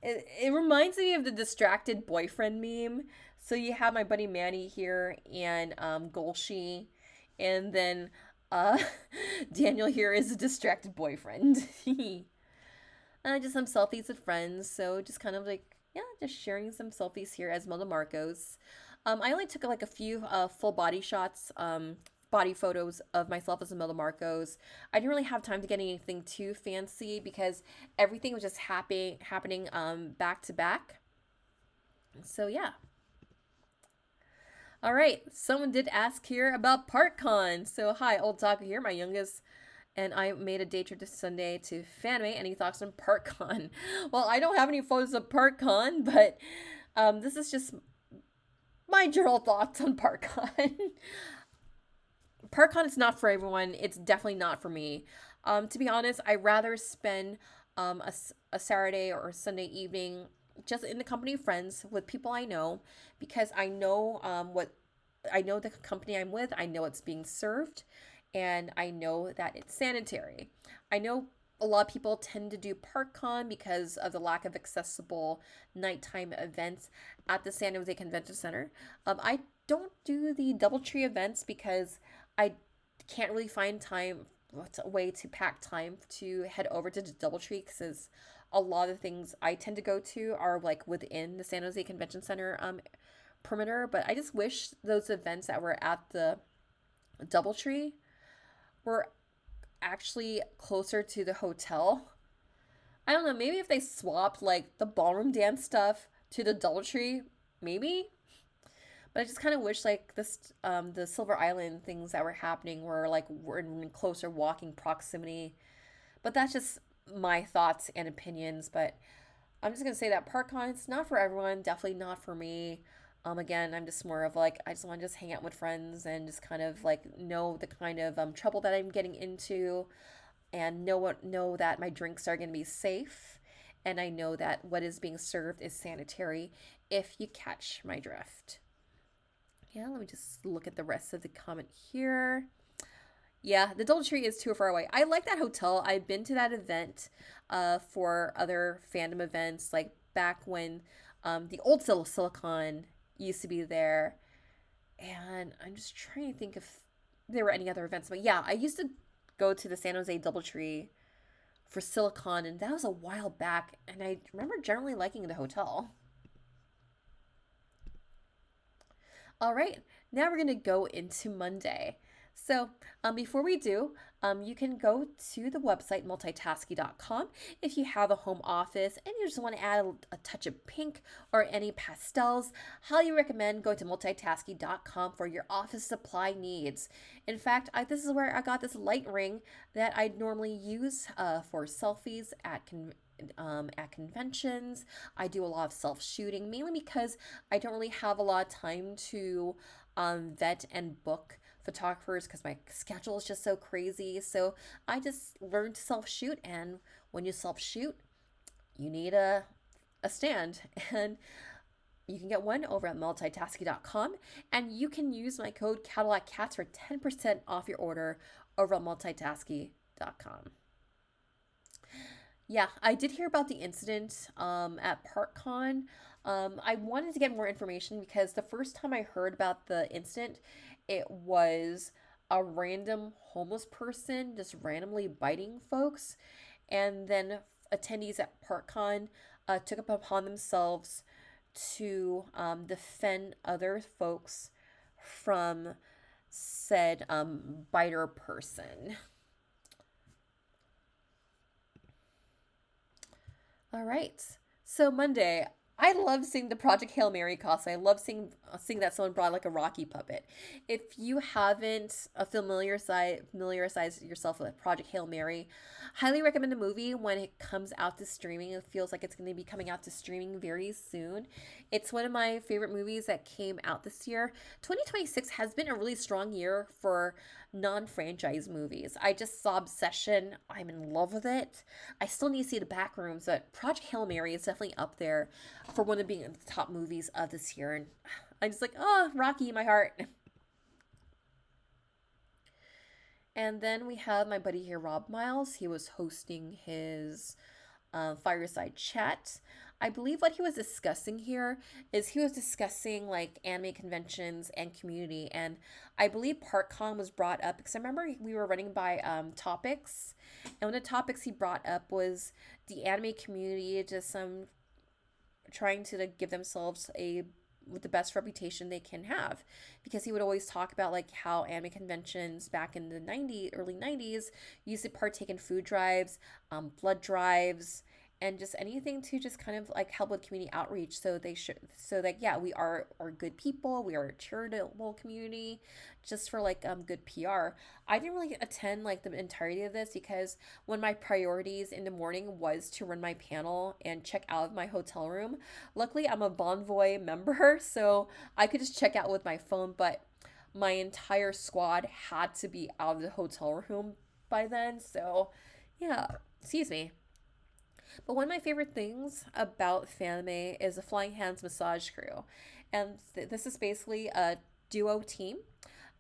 It reminds me of the distracted boyfriend meme. So you have my buddy Manny here and Golshi, and then uh, Daniel here is a distracted boyfriend. Just some selfies with friends. So just kind of like, yeah, just sharing some selfies here as Melda Marcos. I only took like a few full body shots, body photos of myself as Imelda Marcos. I didn't really have time to get anything too fancy because everything was just happening back to back. So yeah. All right, someone did ask here about ParkCon. So hi, Old Taco here, my youngest, and I made a day trip this Sunday to Fanime. Any thoughts on ParkCon? Well, I don't have any photos of ParkCon, but this is just my general thoughts on ParkCon. ParkCon is not for everyone. It's definitely not for me. To be honest, I'd rather spend a Saturday or Sunday evening just in the company of friends with people I know because I know I know the company I'm with. I know it's being served, and I know that it's sanitary. I know a lot of people tend to do ParkCon because of the lack of accessible nighttime events at the San Jose Convention Center. I don't do the DoubleTree events because I can't really find time, a way to pack time to head over to DoubleTree because a lot of things I tend to go to are like within the San Jose Convention Center perimeter. But I just wish those events that were at the DoubleTree were actually closer to the hotel. I don't know, maybe if they swapped like the ballroom dance stuff to the DoubleTree, maybe. But I just kind of wish like this, the Silver Island things that were happening were in closer walking proximity. But that's just my thoughts and opinions. But I'm just gonna say that ParkCon it's not for everyone. Definitely not for me. Again, I'm just more of like I just want to just hang out with friends and just kind of like know the kind of trouble that I'm getting into, and know that my drinks are gonna be safe, and I know that what is being served is sanitary. If you catch my drift. Yeah, let me just look at the rest of the comment here. Yeah, the DoubleTree is too far away. I like that hotel. I've been to that event for other fandom events, like back when the old Silicon used to be there. And I'm just trying to think if there were any other events. But yeah, I used to go to the San Jose DoubleTree for Silicon, and that was a while back. And I remember generally liking the hotel. All right, now we're going to go into Monday. So, before we do, you can go to the website multitasky.com if you have a home office and you just want to add a touch of pink or any pastels. Highly recommend going to multitasky.com for your office supply needs. In fact, this is where I got this light ring that I normally use for selfies at conventions. I do a lot of self shooting, mainly because I don't really have a lot of time to vet and book photographers because my schedule is just so crazy. So I just learned to self shoot, and when you self shoot, you need a stand, and you can get one over at multitasky.com, and you can use my code Cadillac Cats for 10% off your order over at multitasky.com. Yeah, I did hear about the incident at ParkCon. I wanted to get more information because the first time I heard about the incident, it was a random homeless person just randomly biting folks. And then attendees at ParkCon took it upon themselves to defend other folks from said biter person. All right. So Monday, I love seeing the Project Hail Mary cosplay. I love seeing that someone brought like a Rocky puppet. If you haven't familiarized yourself with Project Hail Mary, highly recommend the movie when it comes out to streaming. It feels like it's going to be coming out to streaming very soon. It's one of my favorite movies that came out this year. 2026 has been a really strong year for non-franchise movies. I just saw Obsession. I'm in love with it. I still need to see the back rooms, but Project Hail Mary is definitely up there for one of being the top movies of this year. And I'm just like, oh, Rocky, my heart. And then we have my buddy here, Rob Miles. He was hosting his fireside chat. I believe what he was discussing here is he was discussing like anime conventions and community. And I believe ParkCon was brought up because I remember we were running by topics. And one of the topics he brought up was the anime community just trying to like, give themselves a with the best reputation they can have, because he would always talk about like how anime conventions back in the early 90s used to partake in food drives, blood drives, and just anything to just kind of like help with community outreach. So they should, so that yeah, we are good people, we are a charitable community, just for like good PR. I didn't really attend like the entirety of this because one of my priorities in the morning was to run my panel and check out of my hotel room. Luckily, I'm a Bonvoy member, so I could just check out with my phone, but my entire squad had to be out of the hotel room by then. So yeah, excuse me. But one of my favorite things about Fanime is the Flying Hands Massage Crew. And this is basically a duo team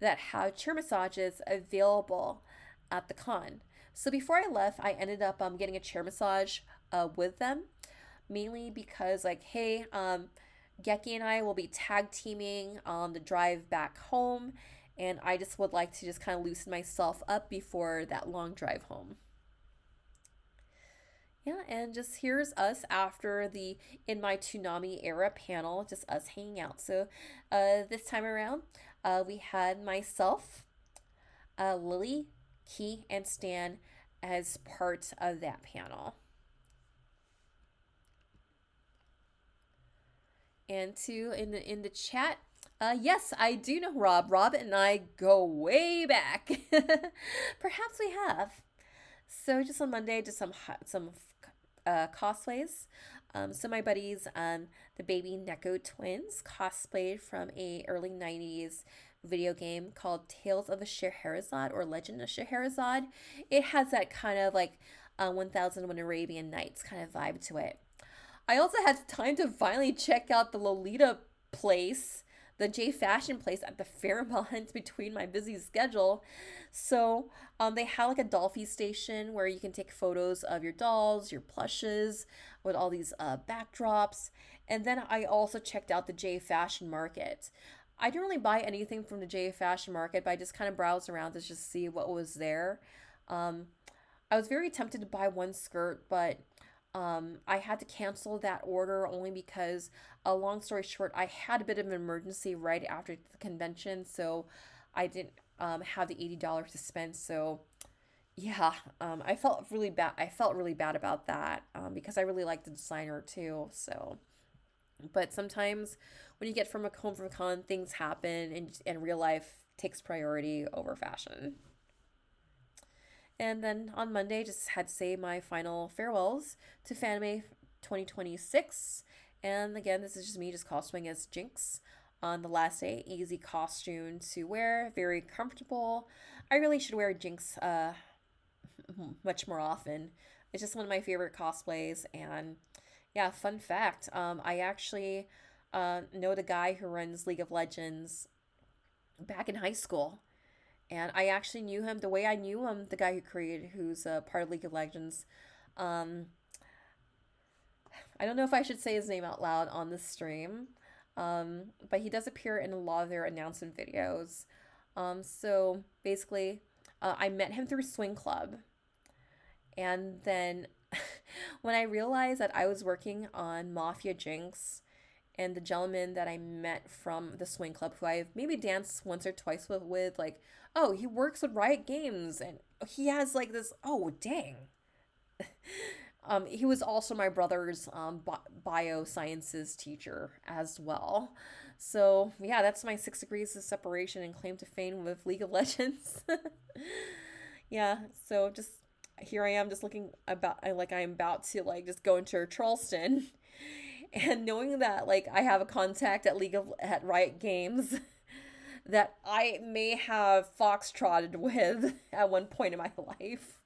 that have chair massages available at the con. So before I left, I ended up getting a chair massage with them, mainly because like, hey, Geki and I will be tag teaming on the drive back home, and I just would like to just kind of loosen myself up before that long drive home. Yeah, and just here's us after the In My Toonami era panel, just us hanging out. So this time around, we had myself, Lily, Key, and Stan as part of that panel. And two in the chat, yes, I do know Rob. Rob and I go way back. Perhaps we have. So just on Monday, just some cosplays. So my buddies, the baby Neko twins, cosplayed from a early 90s video game called Tales of the Scheherazade or Legend of Scheherazade. It has that kind of like 1001 Arabian Nights kind of vibe to it. I also had time to finally check out the Lolita place the J Fashion place at the Fairmont between my busy schedule. So they have like a Dolphy station where you can take photos of your dolls, your plushes, with all these backdrops. And then I also checked out the J Fashion Market. I didn't really buy anything from the J Fashion Market, but I just kind of browsed around to just see what was there. Um, I was very tempted to buy one skirt, but I had to cancel that order only because, long story short, I had a bit of an emergency right after the convention, so I didn't have the $80 to spend. So yeah, I felt really bad. I felt really bad about that because I really liked the designer too. So, but sometimes when you get from a home from a con, things happen, and real life takes priority over fashion. And then on Monday, just had to say my final farewells to Fanime 2026. And again, this is just me just costuming as Jinx on the last day. Easy costume to wear, very comfortable. I really should wear Jinx much more often. It's just one of my favorite cosplays. And yeah, fun fact, I actually know the guy who runs League of Legends back in high school. And I actually knew him the way I knew him, the guy who created, who's part of League of Legends. Um, I don't know if I should say his name out loud on the stream, but he does appear in a lot of their announcement videos. So basically, I met him through Swing Club. And then when I realized that I was working on Mafia Jinx, and the gentleman that I met from the swing club, who I've maybe danced once or twice with, like, oh, he works with Riot Games, and he has like this. Oh, dang. He was also my brother's biosciences teacher as well. So yeah, that's my 6 degrees of separation and claim to fame with League of Legends. Yeah, so just here I am, just looking about like I'm about to like just go into Charleston, and knowing that like I have a contact at Riot Games that I may have foxtrotted with at one point in my life.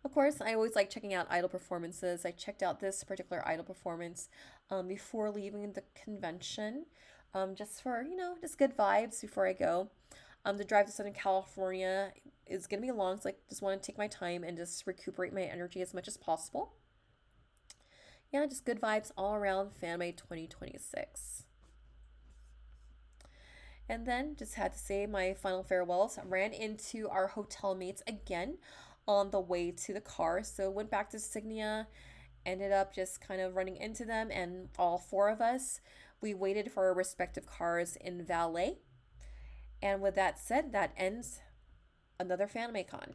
Of course, I always like checking out idol performances. I checked out this particular idol performance before leaving the convention, just for, just good vibes before I go. The drive to Southern California is going to be long, so I just want to take my time and just recuperate my energy as much as possible. Yeah, just good vibes all around Fanime 2026. And then just had to say my final farewells. I ran into our hotel mates again on the way to the car. So went back to Signia, ended up just kind of running into them, and all four of us, we waited for our respective cars in valet. And with that said, that ends another Fanime Con.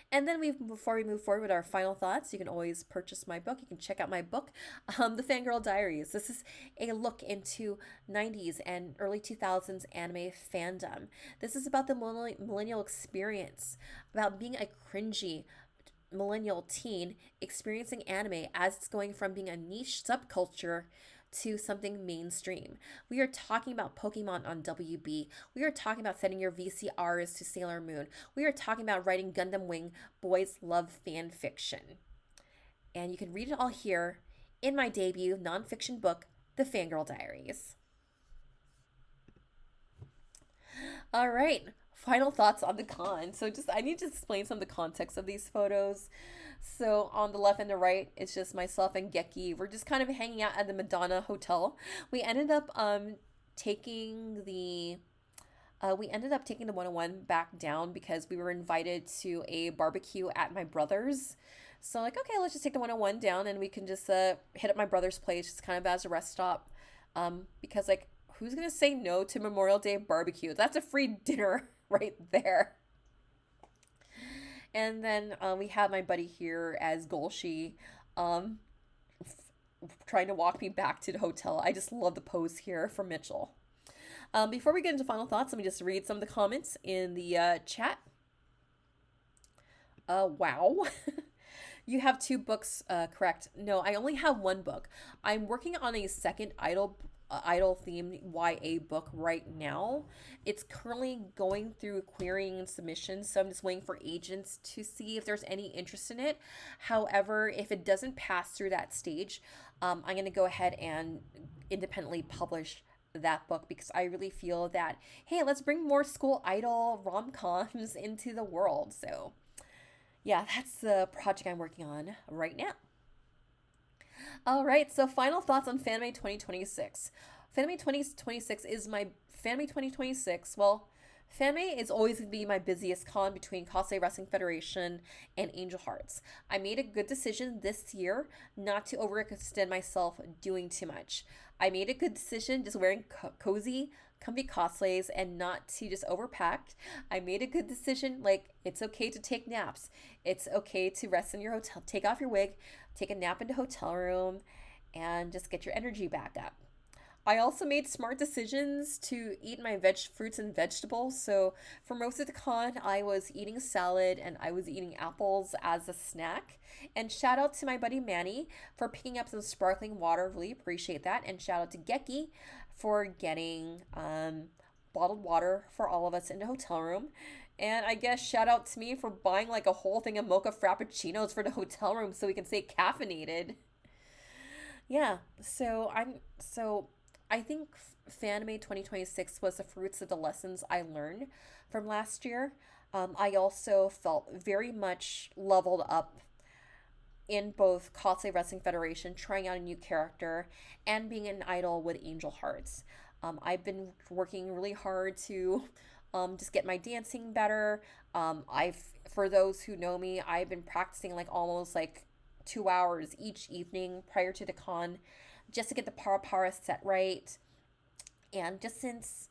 And then before we move forward with our final thoughts, you can always purchase my book. You can check out my book, The Fangirl Diaries. This is a look into 90s and early 2000s anime fandom. This is about the millennial experience, about being a cringy millennial teen experiencing anime as it's going from being a niche subculture to something mainstream. We are talking about Pokemon on WB. We are talking about sending your VCRs to Sailor Moon. We are talking about writing Gundam Wing boys love fan fiction. And you can read it all here in my debut nonfiction book, The Fangirl Diaries. All right, final thoughts on the con. So I need to explain some of the context of these photos. So on the left and the right, it's just myself and Geki. We're just kind of hanging out at the Madonna Hotel. We ended up taking the 101 back down because we were invited to a barbecue at my brother's. So like, okay, let's just take the 101 down and we can just hit up my brother's place just kind of as a rest stop. Because like, who's gonna say no to Memorial Day barbecue? That's a free dinner right there. And then we have my buddy here as Golshi, trying to walk me back to the hotel. I just love the pose here from Mitchell. Before we get into final thoughts, let me just read some of the comments in the chat. Wow. You have 2 books, correct? No, I only have 1 book. I'm working on a second idol idol themed YA book right now. It's currently going through querying and submissions, so I'm just waiting for agents to see if there's any interest in it. However, if it doesn't pass through that stage, I'm going to go ahead and independently publish that book because I really feel that, hey, let's bring more school idol rom-coms into the world. So yeah, that's the project I'm working on right now. All right, so final thoughts on Fanime 2026. Fanime 2026 is my Fanime 2026. Well, Fanime is always going to be my busiest con between Cosplay Wrestling Federation and Angel Hearts. I made a good decision this year not to overextend myself doing too much. I made a good decision just wearing cozy, comfy cosplays and not to just overpack. I made a good decision. Like, it's okay to take naps. It's okay to rest in your hotel. Take off your wig, take a nap in the hotel room, and just get your energy back up. I also made smart decisions to eat my fruits and vegetables. So for most of the con, I was eating salad and I was eating apples as a snack. And shout out to my buddy Manny for picking up some sparkling water. Really appreciate that. And shout out to Geki for getting bottled water for all of us in the hotel room. And I guess shout out to me for buying like a whole thing of mocha frappuccinos for the hotel room so we can stay caffeinated. Yeah, so I think Fanime 2026 was the fruits of the lessons I learned from last year. I also felt very much leveled up in both Cosplay Wrestling Federation, trying out a new character, and being an idol with Angel Hearts. I've been working really hard to just get my dancing better. For those who know me, I've been practicing like almost like 2 hours each evening prior to the con just to get the para set right. And just since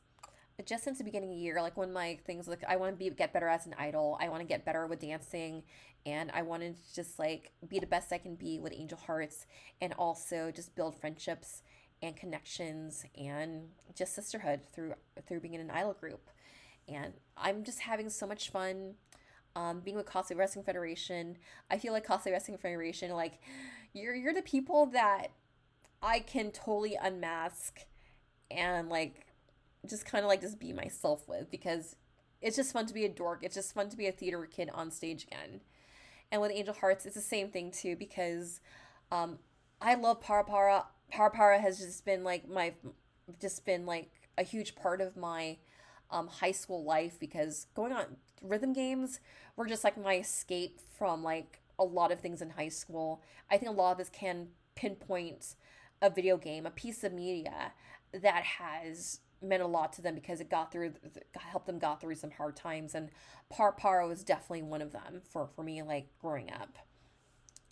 the beginning of the year, like when my things like I want to be get better as an idol, I want to get better with dancing, and I want to just like be the best I can be with Angel Hearts, and also just build friendships and connections and just sisterhood through being in an idol group. And I'm just having so much fun. Being with Cosplay Wrestling Federation, I feel like Cosplay Wrestling Federation, like you're the people that I can totally unmask and like just kind of like just be myself with because it's just fun to be a dork. It's just fun to be a theater kid on stage again. And with Angel Hearts, it's the same thing too because I love Para Para. Para Para has just been like a huge part of my high school life because going on rhythm games were just like my escape from like a lot of things in high school. I think a lot of this can pinpoint a video game, a piece of media that has meant a lot to them because it helped them got through some hard times, and Par was definitely one of them for me, like growing up,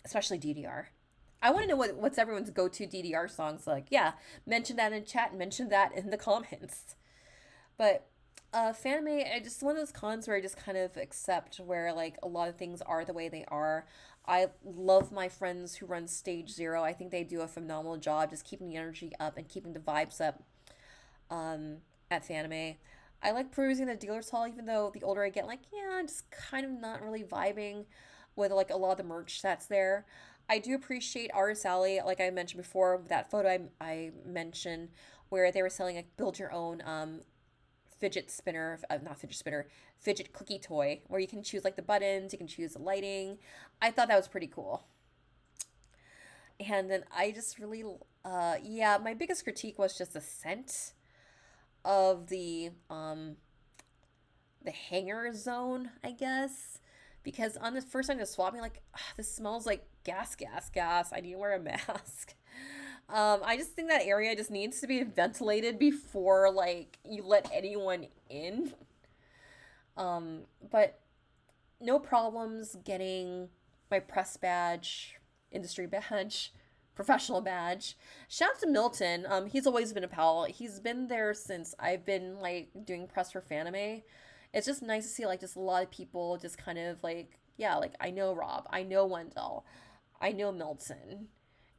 especially DDR. I want to know what's everyone's go-to DDR songs. Like, yeah, mention that in chat, mention that in the comments. But Fanime, I just one of those cons where I just kind of accept where like a lot of things are the way they are. I love my friends who run Stage Zero. I think they do a phenomenal job just keeping the energy up and keeping the vibes up at Fanime. I like perusing the dealer's hall, even though the older I get, like, yeah, I'm just kind of not really vibing with like a lot of the merch that's there. I do appreciate Artist Alley, like I mentioned before, that photo I mentioned where they were selling a build your own fidget spinner, not fidget spinner, fidget cookie toy, where you can choose like the buttons, you can choose the lighting. I thought that was pretty cool. And then I just really, yeah, my biggest critique was just the scent of the hanger zone, I guess. Because on the first time to swap me, like, this smells like gas. I need to wear a mask. I just think that area just needs to be ventilated before like you let anyone in. But no problems getting my press badge, industry badge, professional badge. Shout out to Milton. He's always been a pal. He's been there since I've been like doing press for Fanime. It's just nice to see like just a lot of people just kind of like, yeah, like I know Rob, I know Wendell, I know Milton,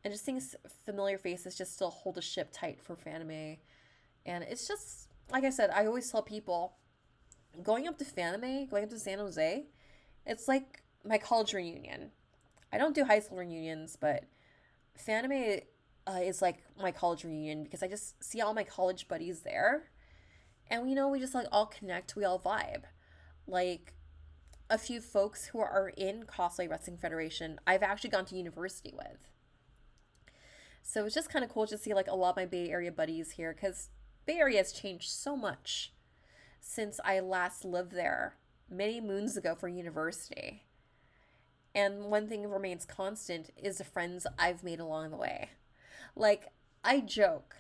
and just seeing familiar faces just still hold a ship tight for Fanime. And it's just like I said, I always tell people going up to Fanime, going up to San Jose, it's like my college reunion. I don't do high school reunions, but Fanime is like my college reunion because I just see all my college buddies there. And we just like all connect, we all vibe. Like a few folks who are in Cosplay Wrestling Federation, I've actually gone to university with. So it's just kind of cool to see like a lot of my Bay Area buddies here because Bay Area has changed so much since I last lived there many moons ago for university. And one thing that remains constant is the friends I've made along the way. Like, I joke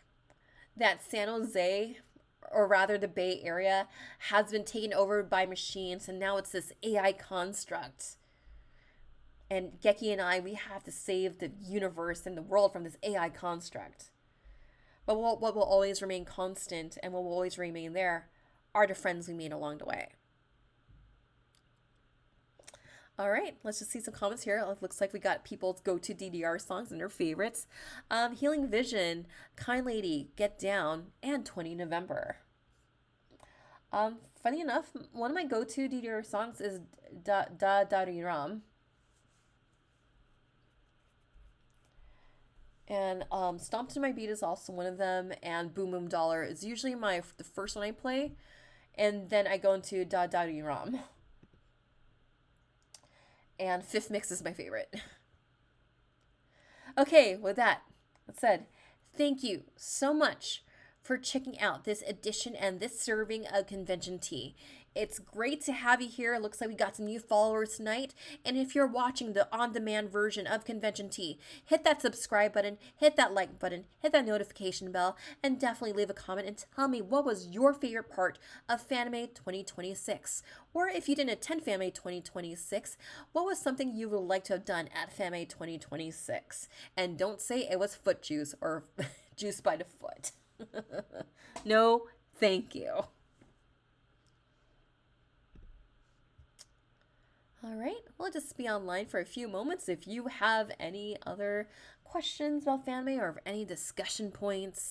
that San Jose, or rather the Bay Area, has been taken over by machines and now it's this AI construct. And Geki and I, we have to save the universe and the world from this AI construct. But what will always remain constant and what will always remain there are the friends we made along the way. All right, let's just see some comments here. It looks like we got people's go-to DDR songs and their favorites. Healing Vision, Kind Lady, Get Down, and 20 November. Funny enough, one of my go-to DDR songs is Ram. And Stomp to My Beat is also one of them, and Boom Boom Dollar is usually the first one I play, and then I go into Ram. And Fifth Mix is my favorite. Okay, with that said, thank you so much for checking out this edition and this serving of Convention Tea. It's great to have you here. It looks like we got some new followers tonight. And if you're watching the on-demand version of Convention Tea, hit that subscribe button, hit that like button, hit that notification bell, and definitely leave a comment and tell me what was your favorite part of Fanime 2026. Or if you didn't attend Fanime 2026, what was something you would like to have done at Fanime 2026? And don't say it was foot juice or juice by the foot. No, thank you. All right, we'll just be online for a few moments if you have any other questions about Fanime or any discussion points.